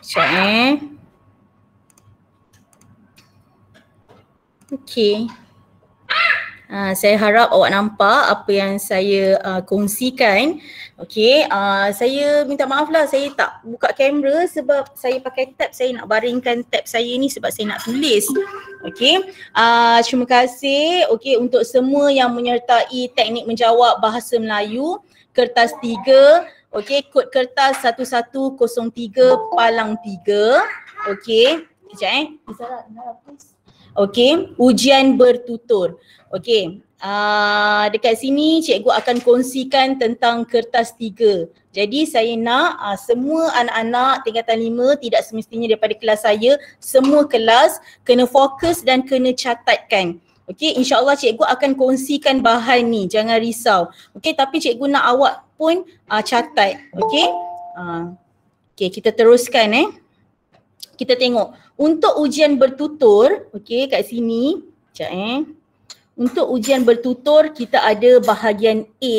Sekejap Okey. Saya harap awak nampak apa yang saya kongsikan. Okey, saya minta maaf lah saya tak buka kamera sebab saya pakai tab, saya nak baringkan tab saya ni sebab saya nak tulis. Okey, terima kasih untuk semua yang menyertai teknik menjawab bahasa Melayu kertas 3. Okey, kod kertas 1103 palang 3. Okey, sekejap Okey, ujian bertutur. Okey, dekat sini cikgu akan kongsikan tentang kertas 3. Jadi saya nak semua anak-anak tingkatan 5 tidak semestinya daripada kelas saya, semua kelas kena fokus dan kena catatkan. Okey, insyaAllah cikgu akan kongsikan bahan ni, jangan risau. Okey, tapi cikgu nak awak pun catat. Okey, okey kita teruskan Kita tengok untuk ujian bertutur, okey kat sini, sekejap Untuk ujian bertutur kita ada bahagian A.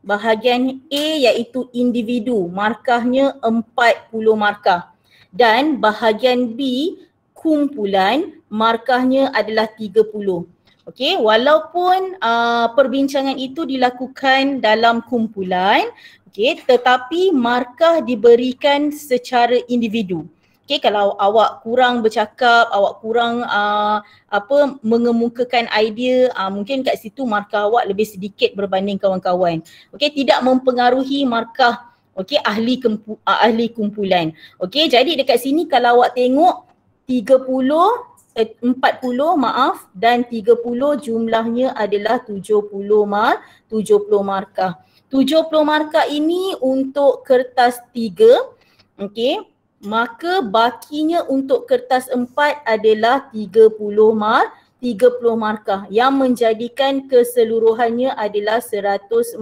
Bahagian A iaitu individu, markahnya 40 markah. Dan bahagian B, kumpulan, markahnya adalah 30. Okey, walaupun perbincangan itu dilakukan dalam kumpulan, okey, tetapi markah diberikan secara individu. Okay, kalau awak kurang bercakap, awak kurang mengemukakan idea, mungkin kat situ markah awak lebih sedikit berbanding kawan-kawan. Okay, tidak mempengaruhi markah ahli kumpulan. Okay, jadi dekat sini kalau awak tengok 40 dan 30 jumlahnya adalah 70 markah. 70 markah ini untuk kertas 3. Okay. Maka bakinya untuk kertas 4 adalah 30 markah yang menjadikan keseluruhannya adalah 100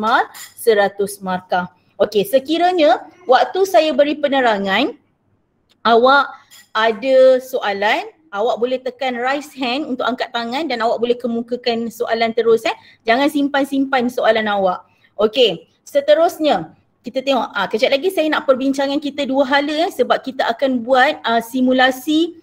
markah. Okey, sekiranya waktu saya beri penerangan awak ada soalan, awak boleh tekan raise hand untuk angkat tangan dan awak boleh kemukakan soalan terus Jangan simpan-simpan soalan awak. Okey, seterusnya kita tengok, kejap lagi saya nak perbincangan kita dua hala sebab kita akan buat simulasi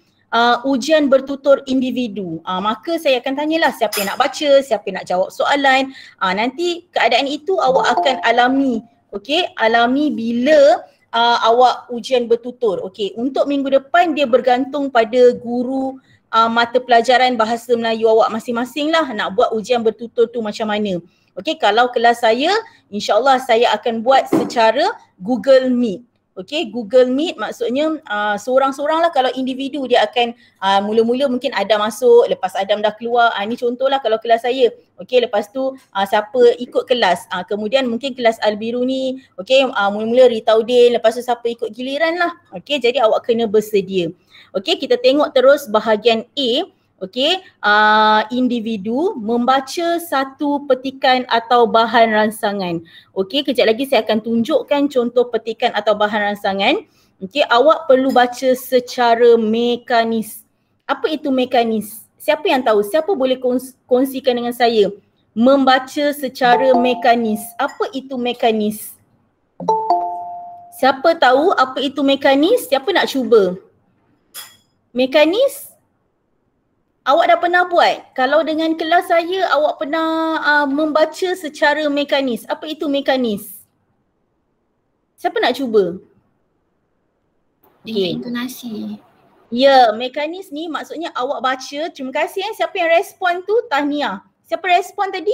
ujian bertutur individu. Maka saya akan tanyalah siapa yang nak baca, siapa yang nak jawab soalan. Nanti keadaan itu awak akan alami, alami bila awak ujian bertutur. Untuk minggu depan dia bergantung pada guru mata pelajaran bahasa Melayu awak masing-masing lah nak buat ujian bertutur tu macam mana. Kalau kelas saya, insyaAllah saya akan buat secara Google Meet. Google Meet maksudnya seorang-seorang lah. Kalau individu dia akan mula-mula mungkin Adam masuk, lepas Adam dah keluar. Ini contohlah kalau kelas saya. Lepas tu siapa ikut kelas. Kemudian mungkin kelas Albiru ni, mula-mula Ritaudin, lepas tu siapa ikut giliran lah. Jadi awak kena bersedia. Kita tengok terus bahagian A. Individu membaca satu petikan atau bahan ransangan. Kejap lagi saya akan tunjukkan contoh petikan atau bahan ransangan. Awak perlu baca secara mekanis. Apa itu mekanis? Siapa yang tahu? Siapa boleh kongsikan dengan saya? Membaca secara mekanis. Apa itu mekanis? Siapa tahu apa itu mekanis? Siapa nak cuba? Mekanis? Awak dah pernah buat? Kalau dengan kelas saya, awak pernah membaca secara mekanis. Apa itu mekanis? Siapa nak cuba? Dengan intonasi. Ya, mekanis ni maksudnya awak baca. Terima kasih siapa yang respon tu, tahniah. Siapa respon tadi?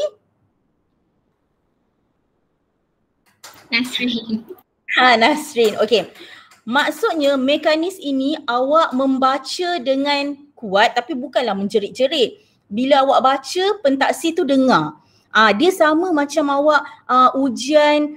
Nasrin. Nasrin. Okey. Maksudnya mekanis ini awak membaca dengan kuat tapi bukanlah menjerit-jerit. Bila awak baca, pentaksi tu dengar. Dia sama macam awak ujian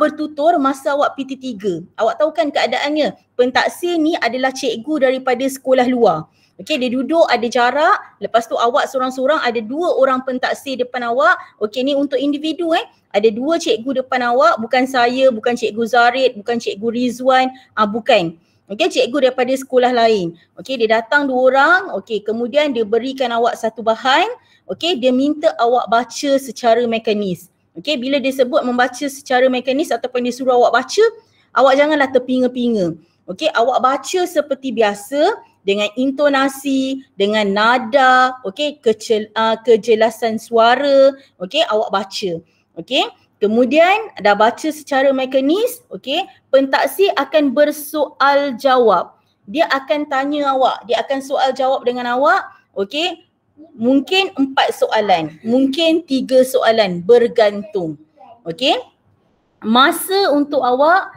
bertutur masa awak PT3. Awak tahu kan keadaannya? Pentaksi ni adalah cikgu daripada sekolah luar. Dia duduk ada jarak, lepas tu awak seorang-seorang ada 2 orang pentaksi depan awak. Ni untuk individu ada 2 cikgu depan awak, bukan saya, bukan cikgu Zarid, bukan cikgu Rizwan, bukan. Cikgu daripada sekolah lain. Dia datang 2 orang, kemudian dia berikan awak satu bahan, dia minta awak baca secara mekanis. Bila dia sebut membaca secara mekanis ataupun dia suruh awak baca, awak janganlah terpinga-pinga. Okey, awak baca seperti biasa dengan intonasi, dengan nada, okey, kejelasan suara, okey, awak baca. Okey. Kemudian dah baca secara mekanis, okey, pentaksi akan bersoal jawab. Dia akan tanya awak, dia akan soal jawab dengan awak, okey. Mungkin 4 soalan, mungkin 3 soalan, bergantung. Okey. Masa untuk awak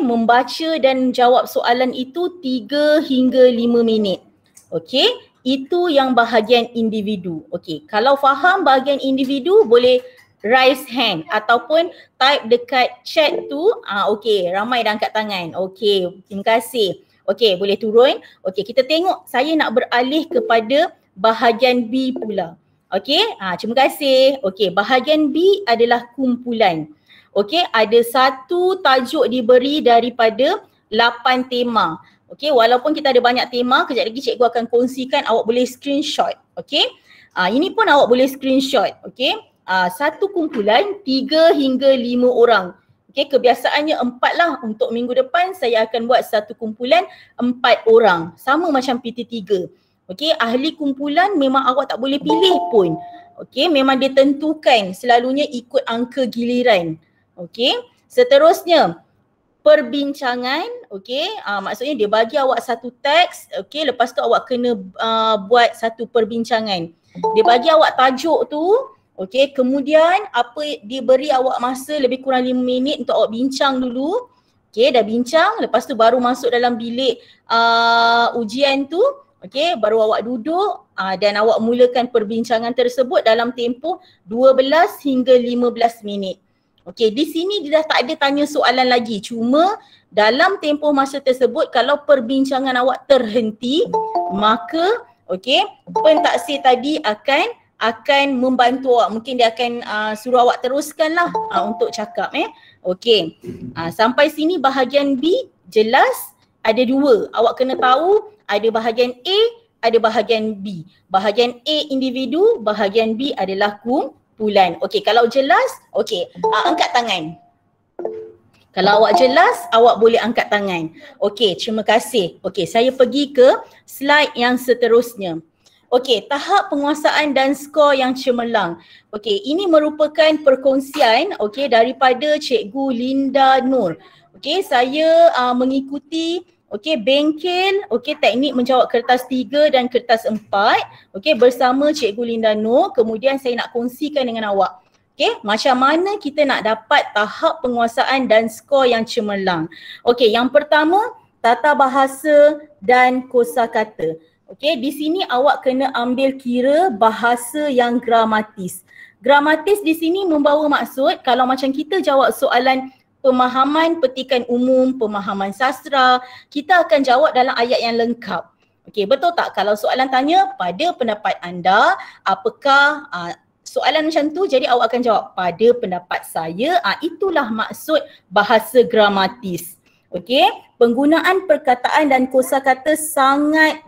membaca dan jawab soalan itu 3 hingga 5 minit. Okey, itu yang bahagian individu. Okey, kalau faham bahagian individu boleh raise hand ataupun type dekat chat tu. Okey, ramai dah angkat tangan. Okey, terima kasih. Okey, boleh turun. Okey, kita tengok, saya nak beralih kepada bahagian B pula. Okey, terima kasih. Okey, bahagian B adalah kumpulan. Okey, ada satu tajuk diberi daripada 8 tema. Okey, walaupun kita ada banyak tema, kejap lagi cikgu akan kongsikan, awak boleh screenshot. Okey, ini pun awak boleh screenshot. Okey, satu kumpulan 3 hingga 5 orang. Okey, kebiasaannya 4 lah. Untuk minggu depan saya akan buat satu kumpulan 4 orang. Sama macam PT3. Okey, ahli kumpulan memang awak tak boleh pilih pun. Okey, memang ditentukan, selalunya ikut angka giliran. Okey, seterusnya perbincangan. Okey, maksudnya dia bagi awak satu teks, okey, lepas tu awak kena buat satu perbincangan. Dia bagi awak tajuk tu, okey, kemudian dia beri awak masa lebih kurang 5 minit untuk awak bincang dulu. Okey, dah bincang, lepas tu baru masuk dalam bilik ujian tu. Okey, baru awak duduk dan awak mulakan perbincangan tersebut dalam tempoh 12 hingga 15 minit. Okey, di sini dia dah tak ada tanya soalan lagi. Cuma dalam tempoh masa tersebut kalau perbincangan awak terhenti, maka okey, pentaksir tadi akan membantu awak. Mungkin dia akan suruh awak teruskanlah untuk cakap Okey. Sampai sini bahagian B jelas, ada 2. Awak kena tahu ada bahagian A, ada bahagian B. Bahagian A individu, bahagian B adalah kumpulan. Okey, kalau jelas, okey, angkat tangan. Kalau awak jelas, awak boleh angkat tangan. Okey, terima kasih. Okey, saya pergi ke slide yang seterusnya. Okey, tahap penguasaan dan skor yang cemerlang. Okey, ini merupakan perkongsian daripada Cikgu Linda Nur. Okey, saya mengikuti bengkel teknik menjawab kertas 3 dan kertas 4 bersama Cikgu Linda Nur. Kemudian saya nak kongsikan dengan awak. Okey, macam mana kita nak dapat tahap penguasaan dan skor yang cemerlang. Okey, yang pertama tata bahasa dan kosakata. Okey, di sini awak kena ambil kira bahasa yang gramatis. Gramatis di sini membawa maksud kalau macam kita jawab soalan pemahaman petikan umum, pemahaman sastra, kita akan jawab dalam ayat yang lengkap. Okey, betul tak? Kalau soalan tanya pada pendapat anda, apakah soalan macam tu, jadi awak akan jawab pada pendapat saya. Itulah maksud bahasa gramatis. Okey, penggunaan perkataan dan kosakata sangat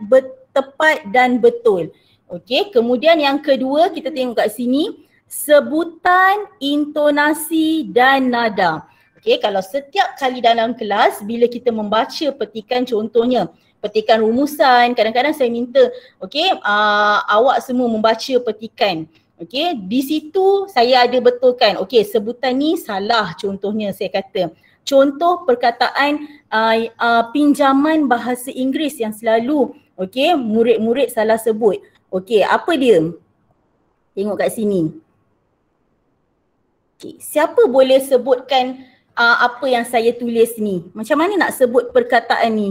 tepat dan betul. Okey, kemudian yang kedua kita tengok kat sini, sebutan, intonasi dan nada. Okey, kalau setiap kali dalam kelas bila kita membaca petikan, contohnya petikan rumusan, kadang-kadang saya minta awak semua membaca petikan. Okey, di situ saya ada betulkan, okey, sebutan ni salah, contohnya saya kata. Contoh perkataan pinjaman bahasa Inggeris yang selalu murid-murid salah sebut. Okey, apa dia? Tengok kat sini. Okey, siapa boleh sebutkan apa yang saya tulis ni? Macam mana nak sebut perkataan ni?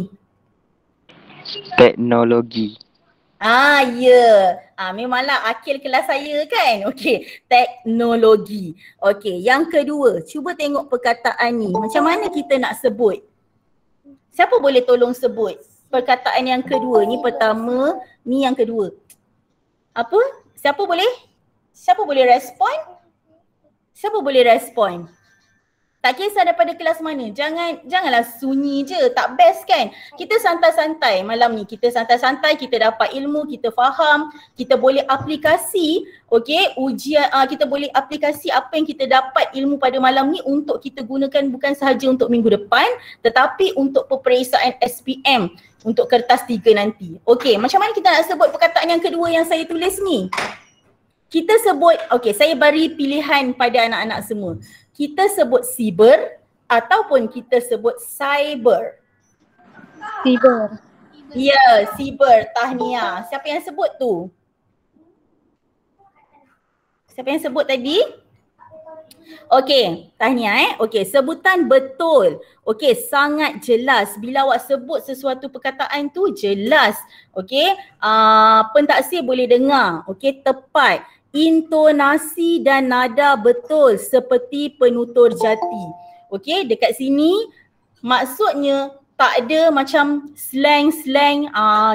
Teknologi. Ya. Memanglah akil kelas saya kan? Okey, teknologi. Okey, yang kedua, cuba tengok perkataan ni. Macam mana kita nak sebut? Siapa boleh tolong sebut perkataan yang kedua? Ni pertama, ni yang kedua. Apa? Siapa boleh respon? Siapa boleh respon? Tak kisah daripada kelas mana, janganlah sunyi je, tak best kan. Kita santai-santai malam ni, kita santai-santai, kita dapat ilmu, kita faham, kita boleh aplikasi, okey, ujian, kita boleh aplikasi apa yang kita dapat ilmu pada malam ni untuk kita gunakan bukan sahaja untuk minggu depan tetapi untuk peperiksaan SPM untuk kertas 3 nanti. Okey, macam mana kita nak sebut perkataan yang kedua yang saya tulis ni? Kita sebut, okey, saya beri pilihan pada anak-anak semua. Kita sebut siber ataupun kita sebut cyber. Siber. Ya, siber, tahniah. Siapa yang sebut tu? Siapa yang sebut tadi? Okey, tahniah Okey, sebutan betul. Okey, sangat jelas. Bila awak sebut sesuatu perkataan tu jelas. Okey, pentaksir boleh dengar. Okey, tepat. Intonasi dan nada betul seperti penutur jati. Okey, dekat sini maksudnya tak ada macam slang-slang,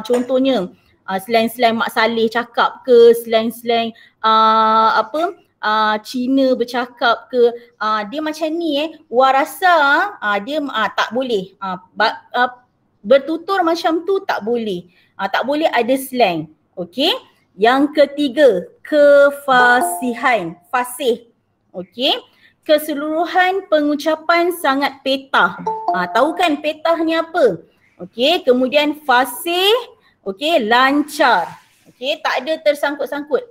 contohnya slang-slang Mak Saleh cakap ke, slang-slang Cina bercakap ke, dia macam ni warasa, dia tak boleh, bertutur macam tu tak boleh, tak boleh ada slang. Okey. Yang ketiga, kefasihan, fasih. Okey. Keseluruhan pengucapan sangat petah. Tahu kan petah ni apa? Okey, kemudian fasih, okey, lancar. Okey, tak ada tersangkut-sangkut.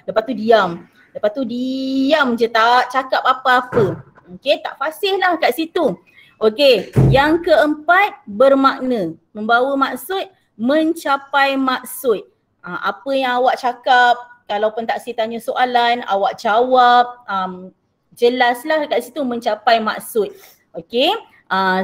Lepas tu diam. Lepas tu diam je, tak cakap apa-apa. Okey, tak fasih lah kat situ. Okey, yang keempat, bermakna. Membawa maksud, mencapai maksud. Apa yang awak cakap, kalau pentaksir tanya soalan, awak jawab, jelaslah kat situ mencapai maksud. Okey,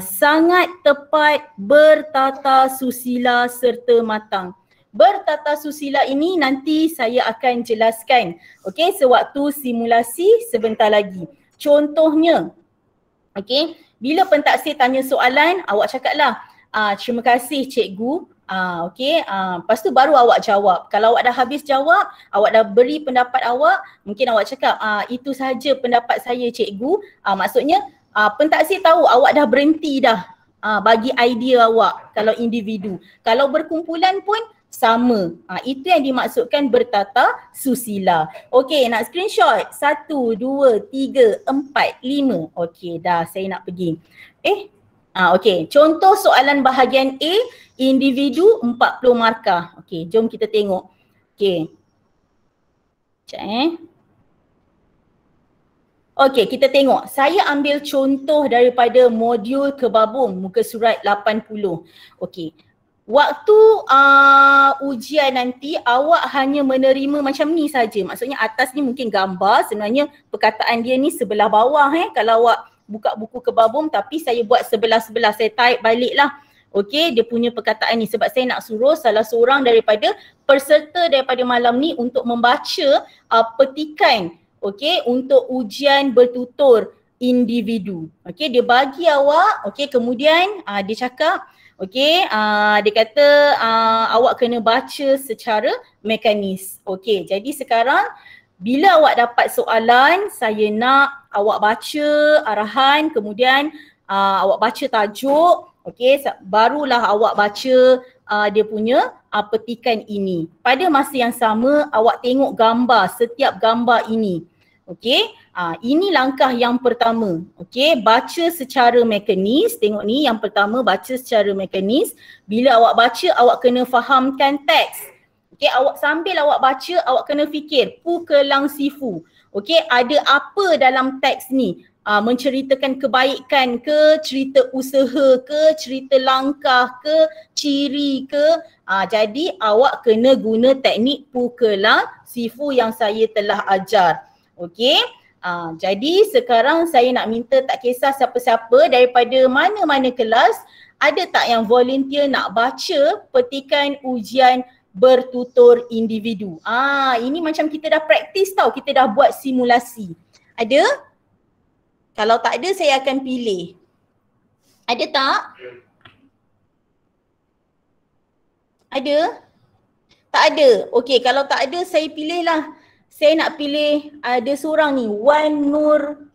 sangat tepat, bertata susila serta matang. Bertata susila ini nanti saya akan jelaskan. Okey, sewaktu simulasi sebentar lagi. Contohnya, okey, bila pentaksir tanya soalan, awak cakaplah, terima kasih cikgu. Okey, lepas tu baru awak jawab. Kalau awak dah habis jawab, awak dah beri pendapat awak, mungkin awak cakap, itu sahaja pendapat saya cikgu. Maksudnya pentaksir tahu awak dah berhenti dah bagi idea awak kalau individu. Kalau berkumpulan pun sama. Itu yang dimaksudkan bertata susila. Okey, nak screenshot? 1, 2, 3, 4, 5. Okey, dah saya nak pergi. Okey, contoh soalan bahagian A, individu 40 markah. Okey, jom kita tengok. Okey. Sekejap Okey, kita tengok. Saya ambil contoh daripada modul kebabung muka surat 80. Okey. Waktu ujian nanti awak hanya menerima macam ni saja. Maksudnya atas ni mungkin gambar, sebenarnya perkataan dia ni sebelah bawah kalau awak buka buku kebabung, tapi saya buat sebelah-sebelah, saya type balik lah. Okey, dia punya perkataan ni sebab saya nak suruh salah seorang daripada peserta daripada malam ni untuk membaca petikan, okey, untuk ujian bertutur individu. Okey, dia bagi awak, okey, kemudian dia cakap, okey, dia kata awak kena baca secara mekanis. Okey, jadi sekarang bila awak dapat soalan, saya nak awak baca arahan, kemudian awak baca tajuk, okey, barulah awak baca dia punya petikan ini. Pada masa yang sama, awak tengok gambar, setiap gambar ini. Okey, ini langkah yang pertama. Okey, baca secara mekanis. Tengok ni, yang pertama baca secara mekanis. Bila awak baca, awak kena fahamkan teks. Okey, sambil awak baca, awak kena fikir pu kelang sifu. Okey, ada apa dalam teks ni? Menceritakan kebaikan ke, cerita usaha ke, cerita langkah ke, ciri ke. Jadi awak kena guna teknik pu kelang sifu yang saya telah ajar. Okey. Jadi sekarang saya nak minta, tak kisah siapa-siapa daripada mana-mana kelas, ada tak yang volunteer nak baca petikan ujian bertutur individu? Ini macam kita dah praktis tau, kita dah buat simulasi. Ada? Kalau tak ada, saya akan pilih. Ada tak? Ada? Tak ada? Okey, kalau tak ada, saya pilihlah. Saya nak pilih ada seorang ni, Wan Nur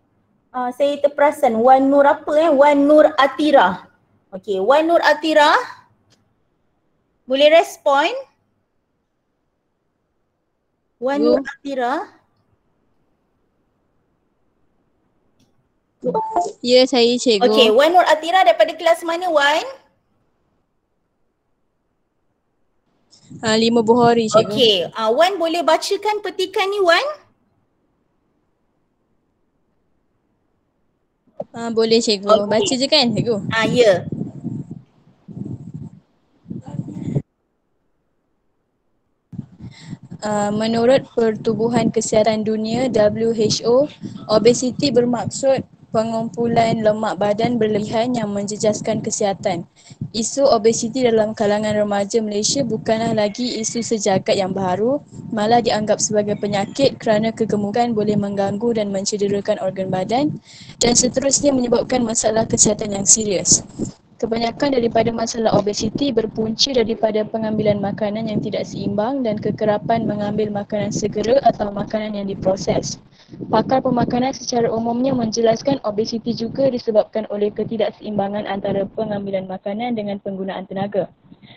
Saya terperasan Wan Nur apa Wan Nur Atira. Okey, Wan Nur Atira boleh respon? Wan Nur Atira. Ya, saya cikgu. Okey, Wan Nur Atira daripada kelas mana Wan? 5 Bukhari cikgu. Okey, Wan boleh bacakan petikan ni Wan? Boleh cikgu. Okey. Baca je kan cikgu? Ya. Menurut Pertubuhan Kesihatan Dunia WHO, obesiti bermaksud pengumpulan lemak badan berlebihan yang menjejaskan kesihatan. Isu obesiti dalam kalangan remaja Malaysia bukanlah lagi isu sejagat yang baru, malah dianggap sebagai penyakit kerana kegemukan boleh mengganggu dan mencederakan organ badan dan seterusnya menyebabkan masalah kesihatan yang serius. Kebanyakan daripada masalah obesiti berpunca daripada pengambilan makanan yang tidak seimbang dan kekerapan mengambil makanan segera atau makanan yang diproses. Pakar pemakanan secara umumnya menjelaskan obesiti juga disebabkan oleh ketidakseimbangan antara pengambilan makanan dengan penggunaan tenaga.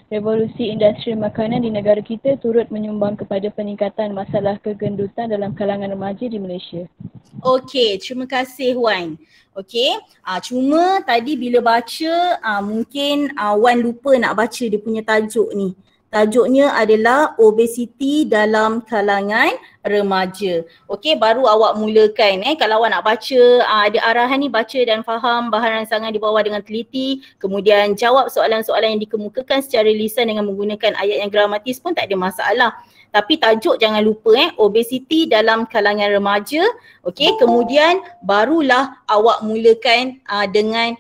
Revolusi industri makanan di negara kita turut menyumbang kepada peningkatan masalah kegendutan dalam kalangan remaja di Malaysia. Okey, terima kasih Wan. Okey, cuma tadi bila baca mungkin Wan lupa nak baca dia punya tajuk ni. Tajuknya adalah obesiti dalam kalangan remaja. Okey, baru awak mulakan kalau awak nak baca ada arahan ni, baca dan faham bahan rangsangan di bawah dengan teliti, kemudian jawab soalan-soalan yang dikemukakan secara lisan dengan menggunakan ayat yang gramatis pun tak ada masalah. Tapi tajuk jangan lupa obesiti dalam kalangan remaja. Okey, kemudian barulah awak mulakan dengan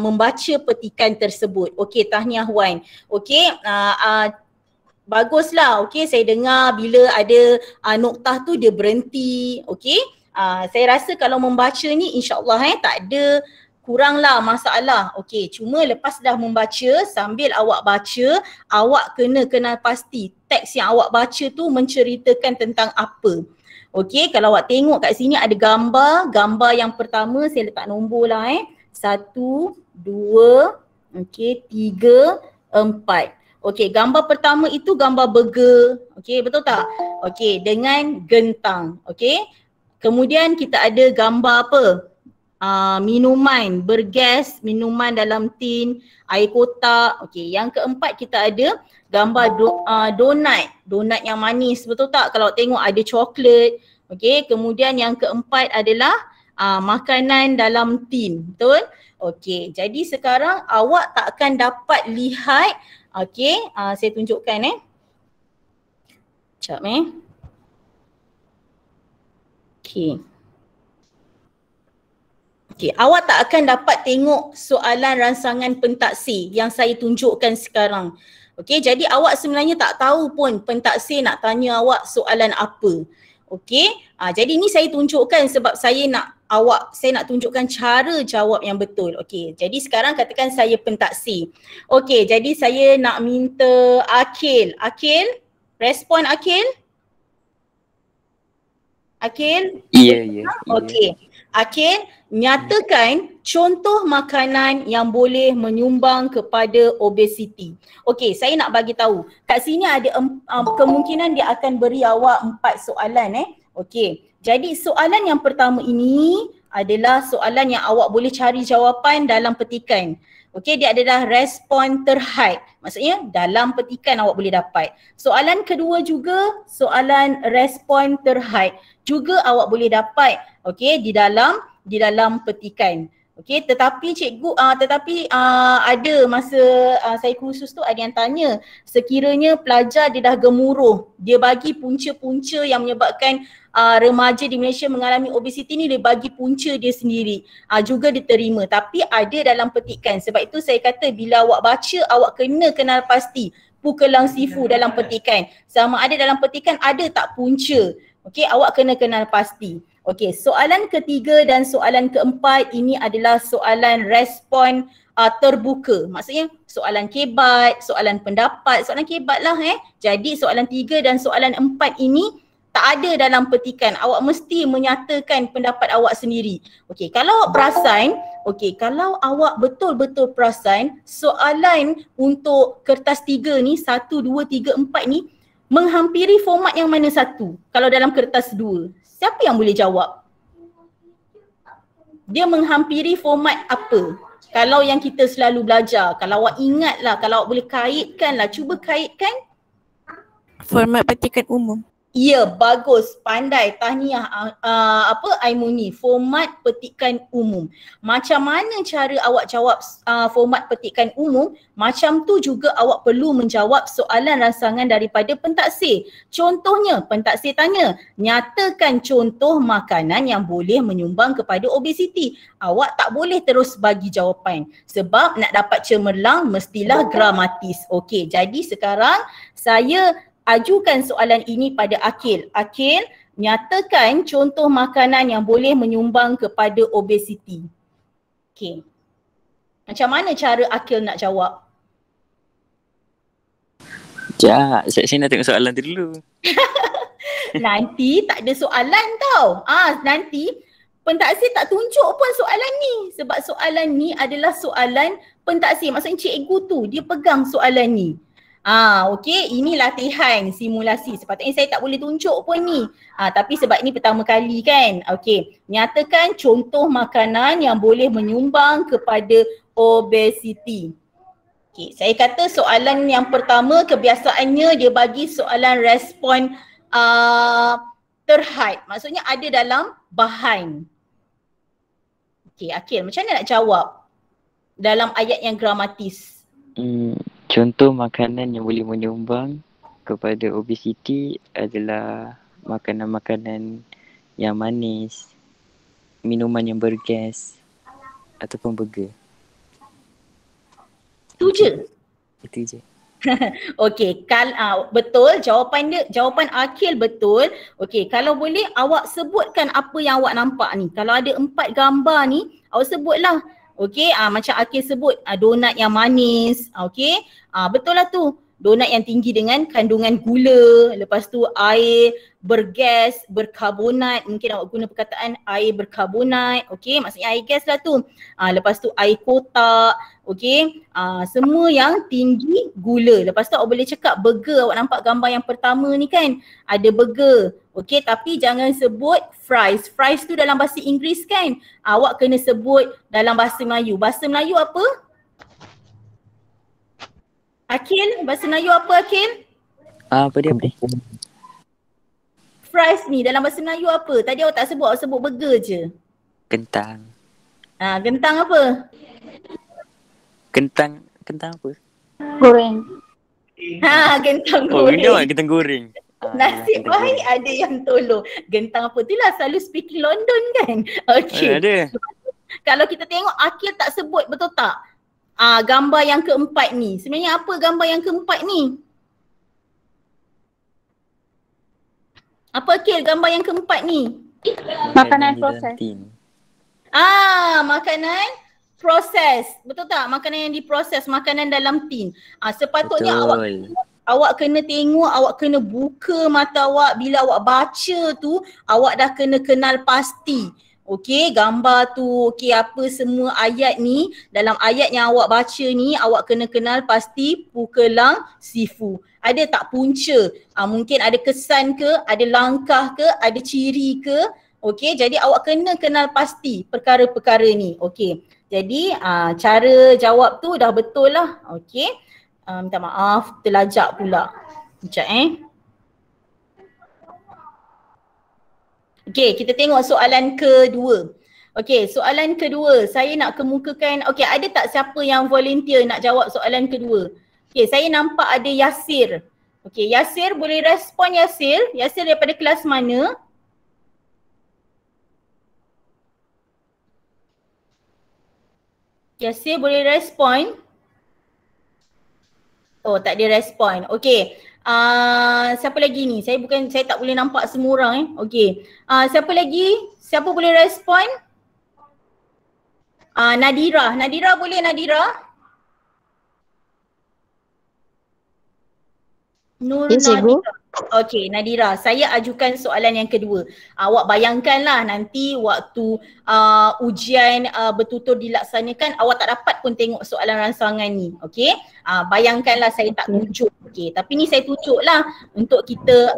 membaca petikan tersebut. Okey, tahniah Wan. Okey, baguslah. Okey, saya dengar bila ada noktah tu dia berhenti. Okey, saya rasa kalau membaca ni insya-Allah tak ada kuranglah masalah. Okey, cuma lepas dah membaca, sambil awak baca, awak kena kenal pasti teks yang awak baca tu menceritakan tentang apa. Okey, kalau awak tengok kat sini ada gambar. Gambar yang pertama saya letak nombor lah 1, 2, okey, 3, 4. Okey, gambar pertama itu gambar burger. Okey, betul tak? Okey, dengan gentang. Okey. Kemudian kita ada gambar apa? Minuman bergas, minuman dalam tin, air kotak. Okey, yang keempat kita ada gambar donat. Donat yang manis, betul tak? Kalau tengok ada coklat. Okey, kemudian yang keempat adalah makanan dalam tin. Betul? Okey, jadi sekarang awak tak akan dapat lihat. Okey, saya tunjukkan Sekejap Okey. Okey, awak tak akan dapat tengok soalan rangsangan pentaksir yang saya tunjukkan sekarang. Okey, jadi awak sebenarnya tak tahu pun pentaksir nak tanya awak soalan apa. Okey, jadi ni saya tunjukkan sebab saya nak tunjukkan cara jawab yang betul. Okey, jadi sekarang katakan saya pentaksir. Okey, jadi saya nak minta Akil. Akil, respon Akil. Akil? Ya. Okey. Akil, nyatakan contoh makanan yang boleh menyumbang kepada obesiti. Okey, saya nak bagi tahu. Kat sini ada kemungkinan dia akan beri awak 4 soalan Okey. Jadi soalan yang pertama ini adalah soalan yang awak boleh cari jawapan dalam petikan. Okey, dia adalah respon terhad. Maksudnya dalam petikan awak boleh dapat. Soalan kedua juga soalan respon terhad. Juga awak boleh dapat di dalam petikan. Okey, tetapi cikgu ada masa saya kursus tu ada yang tanya, sekiranya pelajar dia dah gemuruh, dia bagi punca-punca yang menyebabkan remaja di Malaysia mengalami obesiti ni, dia bagi punca dia sendiri, juga diterima. Tapi ada dalam petikan. Sebab itu saya kata bila awak baca, awak kena kenal pasti pukelang sifu dalam petikan. Sama ada dalam petikan ada tak punca. Okey, awak kena kenal pasti. Okey, soalan ketiga dan soalan keempat ini adalah soalan respon terbuka. Maksudnya soalan kebat, soalan pendapat, soalan kebat lah Jadi soalan 3 dan soalan 4 ini Tak ada dalam petikan. Awak mesti menyatakan pendapat awak sendiri. Okey, kalau awak perasan, kalau awak betul-betul perasan soalan untuk kertas 3 ni, 1, 2, 3, 4 ni menghampiri format yang mana satu? Kalau dalam kertas 2, siapa yang boleh jawab? Dia menghampiri format apa? Kalau yang kita selalu belajar, kalau awak ingatlah, kalau awak boleh kaitkanlah, cuba kaitkan. Format petikan umum. Ya, bagus, pandai, tahniah Aimuni, format petikan umum. Macam mana cara awak jawab format petikan umum, macam tu juga awak perlu menjawab soalan rangsangan daripada pentaksir. Contohnya, pentaksir tanya, nyatakan contoh makanan yang boleh menyumbang kepada obesiti. Awak tak boleh terus bagi jawapan sebab nak dapat cemerlang mestilah gramatis. Okey, jadi sekarang saya ajukan soalan ini pada Akil. Akil, nyatakan contoh makanan yang boleh menyumbang kepada obesiti. Okey. Macam mana cara Akil nak jawab? Sekejap, saya nak tengok soalan tu dulu. Nanti tak ada soalan tau. Nanti pentaksir tak tunjuk pun soalan ni. Sebab soalan ni adalah soalan pentaksir. Maksudnya cikgu tu dia pegang soalan ni. Okey, ini latihan simulasi. Sepatutnya saya tak boleh tunjuk pun ni. Tapi sebab ini pertama kali kan. Okey, nyatakan contoh makanan yang boleh menyumbang kepada obesiti. Okey, saya kata soalan yang pertama kebiasaannya dia bagi soalan respon terhad. Maksudnya ada dalam bahan. Okey, Akil, macam mana nak jawab dalam ayat yang gramatis? Contoh makanan yang boleh menyumbang kepada obesiti adalah makanan-makanan yang manis, minuman yang bergas ataupun burger. Itu je? Itu je. Okey, betul, jawapan Akil betul. Okey, kalau boleh awak sebutkan apa yang awak nampak ni. Kalau ada 4 gambar ni, awak sebutlah. Okey, macam Akil sebut donat yang manis. Okey, betul lah tu. Donat yang tinggi dengan kandungan gula, lepas tu air bergas, berkarbonat, mungkin awak guna perkataan air berkarbonat, okey, maksudnya air gas lah tu. Lepas tu air kotak, okey, semua yang tinggi gula. Lepas tu awak boleh cakap burger, awak nampak gambar yang pertama ni kan, ada burger, okey, tapi jangan sebut fries. Fries tu dalam bahasa Inggeris kan, awak kena sebut dalam bahasa Melayu. Bahasa Melayu apa? Akil, bahasa Melayu apa Akil? Apa dia? Fries ni dalam bahasa Melayu apa? Tadi awak tak sebut, awak sebut burger je. Kentang. Kentang apa? Kentang apa? Goreng. Kentang Oh, goreng. ini kentang goreng. Nasib baik ada yang tolong. Gentang apa? Itulah selalu speaking London kan? Okey. Ada. Kalau kita tengok Akil tak sebut, betul tak? Gambar yang keempat ni. Sebenarnya apa gambar yang keempat ni? Apa Akil gambar yang keempat ni? Makanan proses. Makanan proses. Betul tak? Makanan yang diproses, makanan dalam tin. Sepatutnya awak kena tengok, awak kena buka mata awak. Bila awak baca tu, awak dah kena kenal pasti. Okey, gambar tu, okey, apa semua ayat ni, dalam ayat yang awak baca ni, awak kena kenal pasti Pukelang Sifu. Ada tak punca? Mungkin ada kesan ke, ada langkah ke, ada ciri ke? Okey, jadi awak kena kenal pasti perkara-perkara ni. Okey, jadi cara jawab tu dah betul lah. Okey, minta maaf, terlajak pula. Sekejap Okey, kita tengok soalan kedua. Okey, soalan kedua, saya nak kemukakan, okey, ada tak siapa yang volunteer nak jawab soalan kedua? Okey, saya nampak ada Yasir. Okey, Yasir boleh respon Yasir? Yasir daripada kelas mana? Yasir boleh respon? Oh, tak ada respon. Okey. Siapa lagi ni? Saya tak boleh nampak semua orang Okey. Siapa lagi? Siapa boleh respon? Nadira. Nadira boleh Nadira? Nur Ya, cikgu. Nadira. Okey, Nadira, saya ajukan soalan yang kedua. Awak bayangkanlah nanti waktu ujian bertutur dilaksanakan, awak tak dapat pun tengok soalan rangsangan ni. Okey? Bayangkanlah saya tak tunjuk. Okey, tapi ni saya tunjuklah untuk kita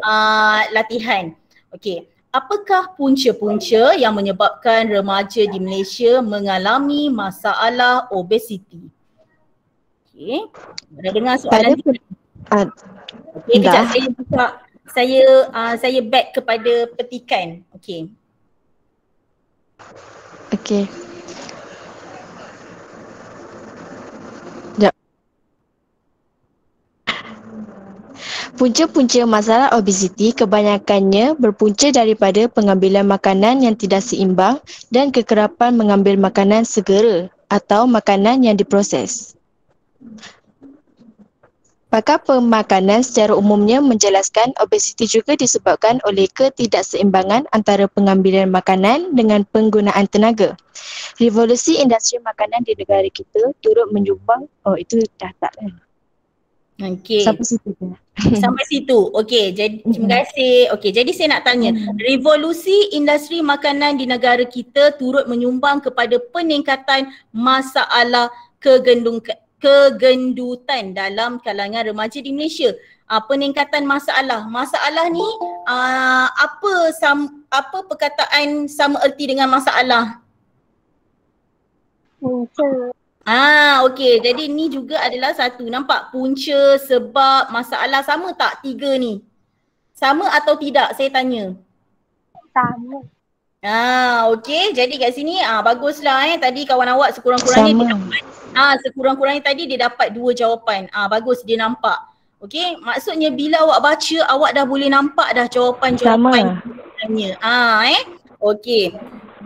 latihan. Okey. Apakah punca-punca yang menyebabkan remaja di Malaysia mengalami masalah obesiti? Okey. Dah dengar soalan ni? Okey, kejap saya buka. Saya back kepada petikan. Okey. Okey. Sekejap. Punca-punca masalah obesiti kebanyakannya berpunca daripada pengambilan makanan yang tidak seimbang dan kekerapan mengambil makanan segera atau makanan yang diproses. Pakar pemakanan secara umumnya menjelaskan obesiti juga disebabkan oleh ketidakseimbangan antara pengambilan makanan dengan penggunaan tenaga. Revolusi industri makanan di negara kita turut menyumbang, itu dah tak kan? Okey. Sampai situ. Sampai situ. Okey, jadi terima kasih. Okey, jadi saya nak tanya, revolusi industri makanan di negara kita turut menyumbang kepada peningkatan masalah kegendutan dalam kalangan remaja di Malaysia. Peningkatan masalah ni apa perkataan sama erti dengan masalah? Punca. Okey, jadi ni juga adalah satu. Nampak punca, sebab, masalah, sama tak tiga ni? Sama atau tidak? Saya tanya. Sama. Okey, jadi kat sini baguslah tadi kawan awak sekurang-kurangnya dia dapat sekurang-kurangnya tadi dia dapat 2 jawapan. Bagus, dia nampak. Okey, maksudnya bila awak baca awak dah boleh nampak dah jawapan-jawapan sebenarnya. Okey.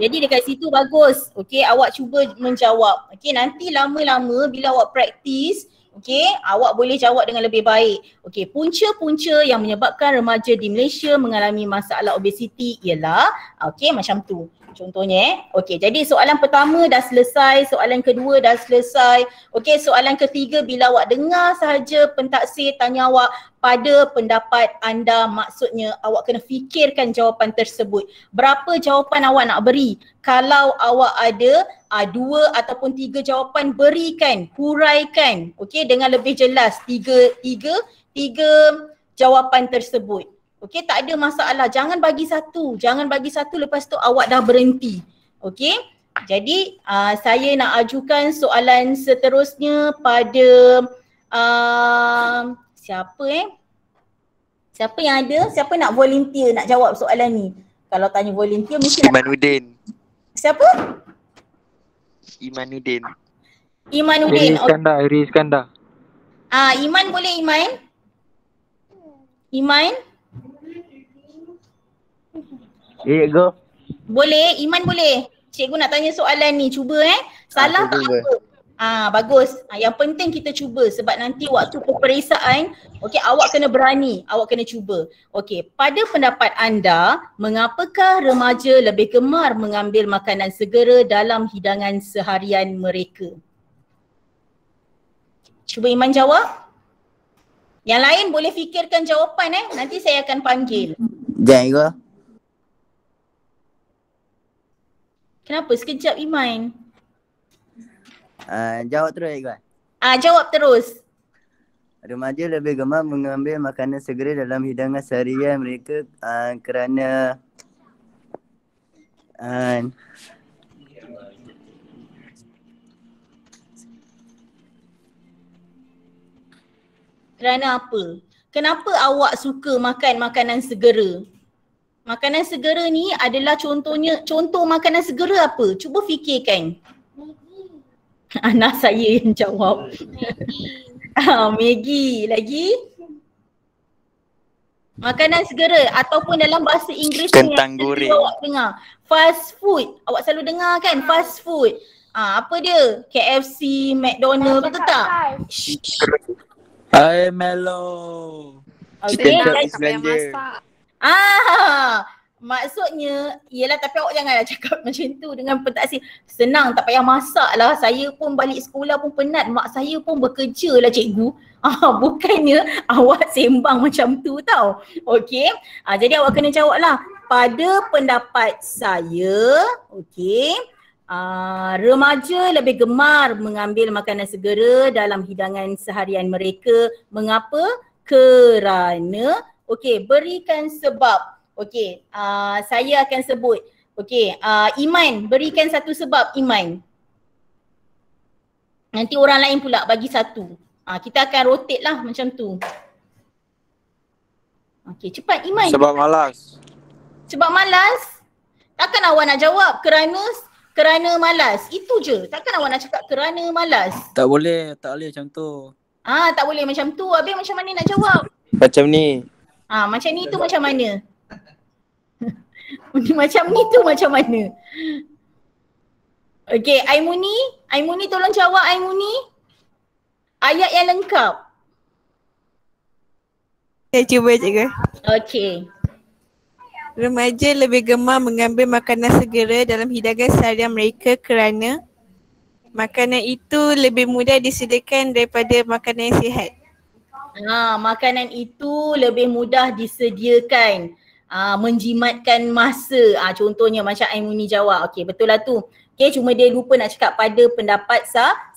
Jadi dekat situ bagus. Okey, awak cuba menjawab. Okey, nanti lama-lama bila awak praktis, okey, awak boleh jawab dengan lebih baik. Okey, punca-punca yang menyebabkan remaja di Malaysia mengalami masalah obesiti ialah okey macam tu. Contohnya okey, jadi soalan pertama dah selesai, soalan kedua dah selesai. Okey, soalan ketiga bila awak dengar sahaja pentaksir tanya awak pada pendapat anda, maksudnya awak kena fikirkan jawapan tersebut. Berapa jawapan awak nak beri? Kalau awak ada 2 ataupun 3 jawapan, berikan, huraikan, okey, dengan lebih jelas tiga jawapan tersebut. Okey, tak ada masalah. Jangan bagi satu lepas tu awak dah berhenti. Okey? Jadi saya nak ajukan soalan seterusnya pada siapa Siapa yang ada? Siapa nak volunteer nak jawab soalan ni? Kalau tanya volunteer mesti Imanuddin. Siapa? Imanuddin. Imanuddin. Iri Iskandar. Iman boleh Iman? Iman? Go. Boleh, Iman boleh. Cikgu nak tanya soalan ni, cuba Salah tak apa. Bagus. Yang penting kita cuba sebab nanti waktu peperiksaan, okey, awak kena berani, awak kena cuba. Okey, pada pendapat anda, mengapakah remaja lebih gemar mengambil makanan segera dalam hidangan seharian mereka? Cuba Iman jawab. Yang lain boleh fikirkan jawapan nanti saya akan panggil. Jangan. Kenapa? Sekejap Iman. Jawab terus Iqbal. Jawab terus. Remaja lebih gemar mengambil makanan segera dalam hidangan seharian mereka kerana kerana apa? Kenapa awak suka makan makanan segera? Makanan segera ni adalah contoh makanan segera apa? Cuba fikirkan. Anak saya yang jawab. Maggi. Lagi? Makanan segera ataupun dalam bahasa Inggeris Kentang goreng. Awak dengar. Fast food. Awak selalu dengar kan fast food. Apa dia? KFC, McDonald, betul tak? Melo. Okay. Chicken chop belanja. Maksudnya, yelah tapi awak janganlah cakap macam tu dengan pentaksi. Senang, tak payah masak lah. Saya pun balik sekolah pun penat. Mak saya pun bekerja lah cikgu. Bukannya awak sembang macam tu tau. Okey. Jadi awak kena jawab lah. Pada pendapat saya, okey, remaja lebih gemar mengambil makanan segera dalam hidangan seharian mereka. Mengapa? Kerana, okey, berikan sebab. Okey, saya akan sebut. Okey, Iman, berikan satu sebab Iman. Nanti orang lain pula bagi satu. Kita akan rotate lah macam tu. Okey, cepat Iman. Sebab malas. Sebab malas? Takkan awak nak jawab kerana malas. Itu je. Takkan awak nak cakap kerana malas. Tak boleh macam tu. Tak boleh macam tu. Habis macam mana nak jawab? Macam ni. Macam ni tu macam mana? Macam ni tu macam mana? Okey, Aimuni tolong jawab Aimuni. Ayat yang lengkap. Saya cuba cikgu. Okey. Remaja lebih gemar mengambil makanan segera dalam hidangan seharian mereka kerana makanan itu lebih mudah disediakan daripada makanan yang sihat. Makanan itu lebih mudah disediakan. Menjimatkan masa. Contohnya macam Aimuni jawab. Okey, betul lah tu. Okey, cuma dia lupa nak cakap pada pendapat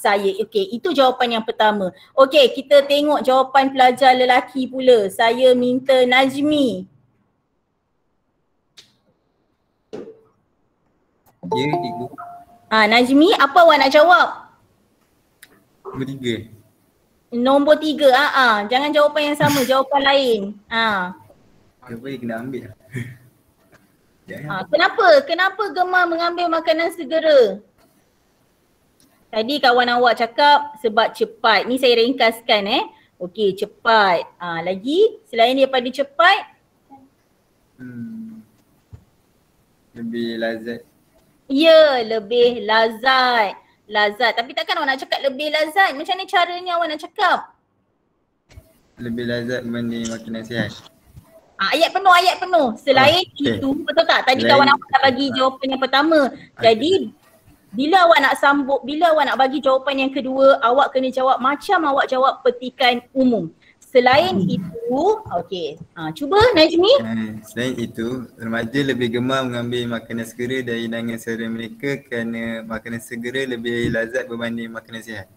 saya. Okey, itu jawapan yang pertama. Okey, kita tengok jawapan pelajar lelaki pula. Saya minta Najmi. Ya, cikgu. Najmi, apa awak nak jawab? Nombor 3. Nombor 3. Jangan jawapan yang sama, jawapan lain. Apa yang kena ambil lah. Kenapa gemar mengambil makanan segera? Tadi kawan awak cakap sebab cepat. Ni saya ringkaskan Okey, cepat. Lagi selain daripada cepat? Lebih lazat. Ya, lebih lazat. Tapi takkan awak nak cakap lebih lazat. Macam mana caranya awak nak cakap? Lebih lazat berbanding makanan sihat. Ayat penuh. Selain itu, betul tak? Tadi kawan awak dah bagi jawapan yang pertama. Jadi bila awak nak bagi jawapan yang kedua, awak kena jawab macam awak jawab petikan umum. Selain itu, okey. Cuba Najmi. Selain itu, remaja lebih gemar mengambil makanan segera dari hidangan seharian mereka kerana makanan segera lebih lazat berbanding makanan sihat.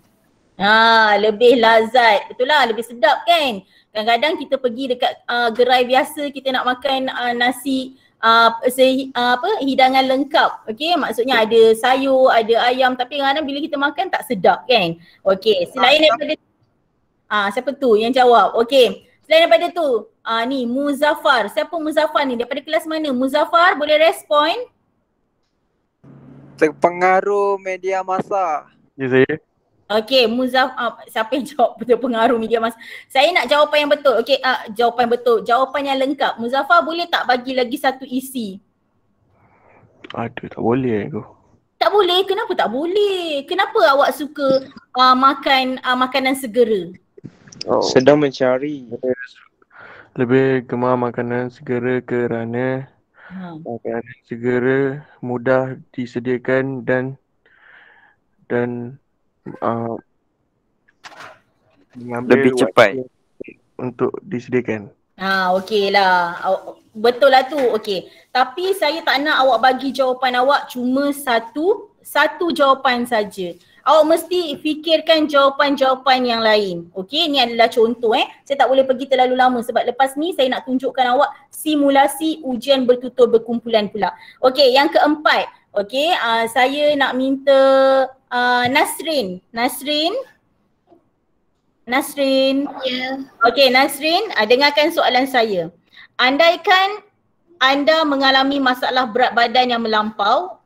Lebih lazat. Betul lah, lebih sedap kan? Kadang-kadang kita pergi dekat gerai biasa, kita nak makan nasi hidangan lengkap. Okey, maksudnya ada sayur, ada ayam, tapi kadang-kadang bila kita makan tak sedap kan? Okey, selain daripada siapa tu yang jawab? Okey, selain daripada tu, ni Muzaffar. Siapa Muzaffar ni? Daripada kelas mana? Muzaffar boleh respon? Terpengaruh media massa. Ya saya. Okey, siapa yang jawab betul pengaruh media massa? Saya nak jawapan yang betul. Okey, jawapan betul. Jawapan yang lengkap. Muzaffar boleh tak bagi lagi satu isi? Aduh, tak boleh aku. Tak boleh? Kenapa tak boleh? Kenapa awak suka makan makanan segera? Sedang mencari. Lebih gemar makanan segera kerana makanan segera mudah disediakan dan Lebih cepat untuk disediakan. Okey lah. Betul lah tu. Okey. Tapi saya tak nak awak bagi jawapan awak cuma satu jawapan saja. Awak mesti fikirkan jawapan-jawapan yang lain. Okey, ni adalah contoh Saya tak boleh pergi terlalu lama sebab lepas ni saya nak tunjukkan awak simulasi ujian bertutur berkumpulan pula. Okey, yang keempat. Okey, saya nak minta Nasrin. Ya. Okey, Nasrin, dengarkan soalan saya. Andaikan anda mengalami masalah berat badan yang melampau,